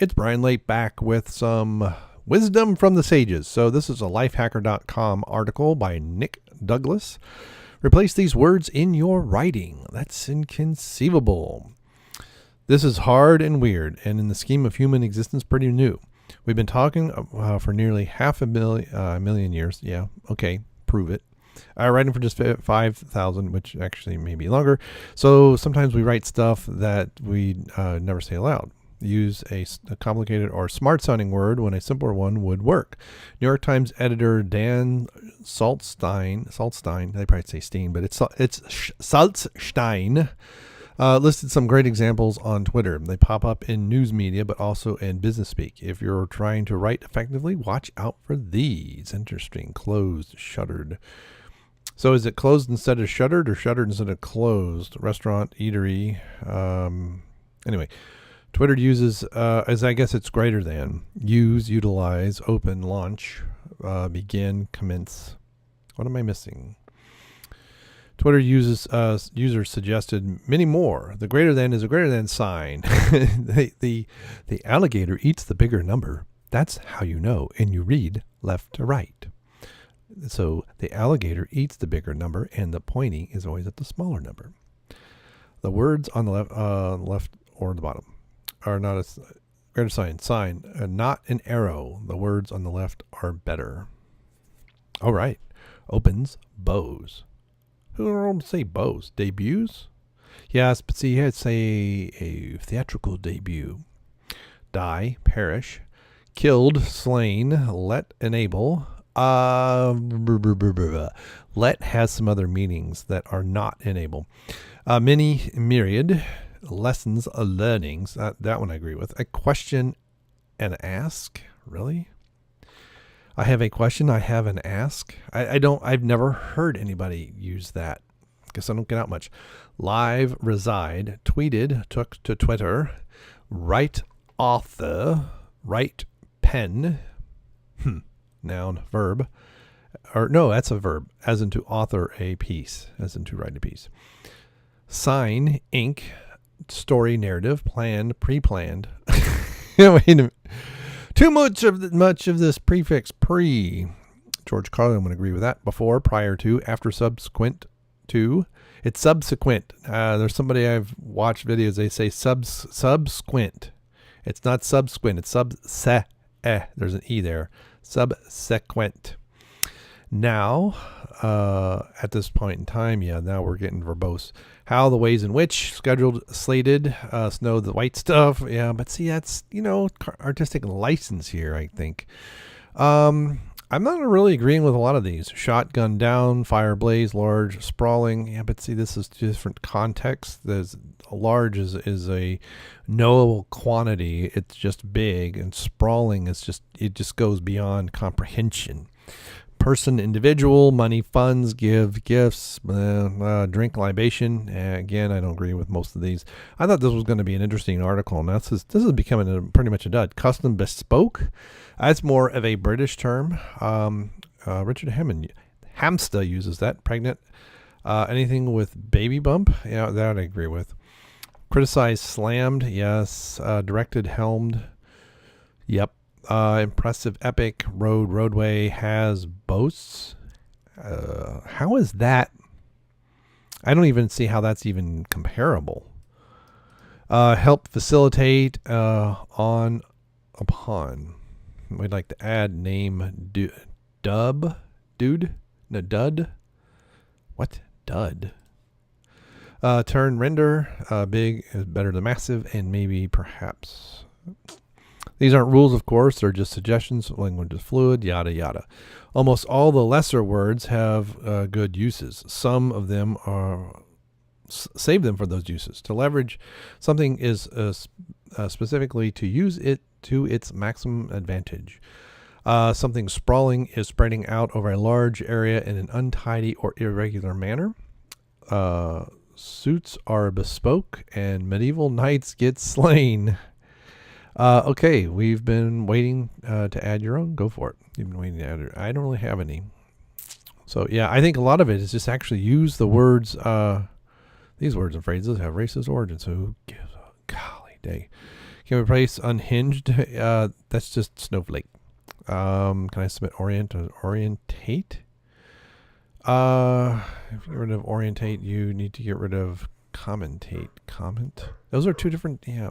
It's Brian Late back with some wisdom from the sages. So this is a lifehacker.com article by Nick Douglas. Replace these words in your writing. That's inconceivable. This is hard and weird, and in the scheme of human existence, pretty new. We've been talking for nearly half a million years. Yeah, okay, prove it. Writing for just 5,000, which actually may be longer. So sometimes we write stuff that we never say aloud. Use a complicated or smart-sounding word when a simpler one would work. New York Times editor Dan Saltzstein, they probably say Steen, but it's Saltzstein, listed some great examples on Twitter. They pop up in news media, but also in business speak. If you're trying to write effectively, watch out for these. Interesting. Closed, shuttered. So is it closed instead of shuttered, or shuttered instead of closed? Restaurant, eatery. Anyway. Twitter uses, as I guess it's greater than, use, utilize, open, launch, begin, commence. What am I missing? Twitter uses, users suggested many more. The greater than is a greater than sign. the alligator eats the bigger number. That's how you know, and you read left to right. So the alligator eats the bigger number, and the pointing is always at the smaller number. The words on the left or the bottom are not a greater sign, not an arrow. The words on the left are better. All right. Opens, bows. Who will say bows? Debuts? Yes, but see, it's a theatrical debut. Die, perish. Killed, slain. Let, enable. Let has some other meanings that are not enable. Many, myriad. Lessons, learnings. That one I agree with. A question and ask. Really? I have a question. I have an ask. I've never heard anybody use that. Guess I don't get out much. Live, reside, tweeted, took to Twitter, write, author, write, pen. Noun, verb. Or no, that's a verb. As in to author a piece. As in to write a piece. Sign, ink. Story, narrative, planned, pre-planned. Wait a minute. Too much of this prefix pre. George Carlin would agree with that. Before, prior to, after, subsequent to. It's subsequent. There's somebody I've watched videos. They say subsequent. It's not subsequent. It's there's an e there. Subsequent. Now, at this point in time, now we're getting verbose. How, the ways in which, scheduled, slated, snow, the white stuff. Yeah, but see, that's, artistic license here, I think. I'm not really agreeing with a lot of these. Shotgun down, fire blaze, large, sprawling. Yeah, but see, this is different context. There's large is a knowable quantity. It's just big, and sprawling is it just goes beyond comprehension. Person, individual, money, funds, give, gifts, drink, libation. Again, I don't agree with most of these. I thought this was going to be an interesting article, and this is becoming pretty much a dud. Custom, bespoke. That's more of a British term. Richard Hamster uses that. Pregnant. Anything with baby bump. Yeah, that I agree with. Criticized, slammed. Yes. Directed, helmed. Yep. Impressive, epic, roadway, has, boasts. How is that? I don't even see how that's even comparable. Help, facilitate, on, upon. We'd like to add name, dud. What? Dud. Turn, render, big is better than massive, and maybe, perhaps. These aren't rules, of course. They're just suggestions. Language is fluid, yada, yada. Almost all the lesser words have good uses. Some of them are save them for those uses. To leverage something is specifically to use it to its maximum advantage. Something sprawling is spreading out over a large area in an untidy or irregular manner. Suits are bespoke, and medieval knights get slain. Okay, we've been waiting to add your own. Go for it. You've been waiting to add it. I don't really have any. So, yeah, I think a lot of it is just actually use the words. These words and phrases have racist origins. So who gives a golly day? Can we replace unhinged? That's just snowflake. Can I submit orientate? If you get rid of orientate, you need to get rid of commentate. Comment. Those are two different. Yeah.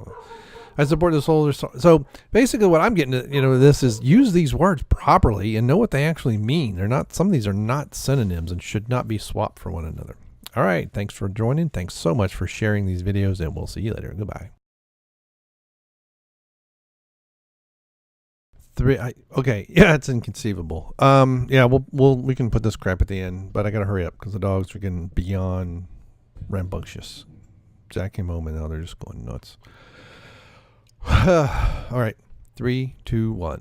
I support this whole. So basically, what I'm getting at, this is use these words properly and know what they actually mean. They're not. Some of these are not synonyms and should not be swapped for one another. All right. Thanks for joining. Thanks so much for sharing these videos, and we'll see you later. Goodbye. Okay, yeah, it's inconceivable. Yeah, we can put this crap at the end, but I gotta hurry up because the dogs are getting beyond rambunctious. Zach came home and now they're just going nuts. All right, 3, 2, 1.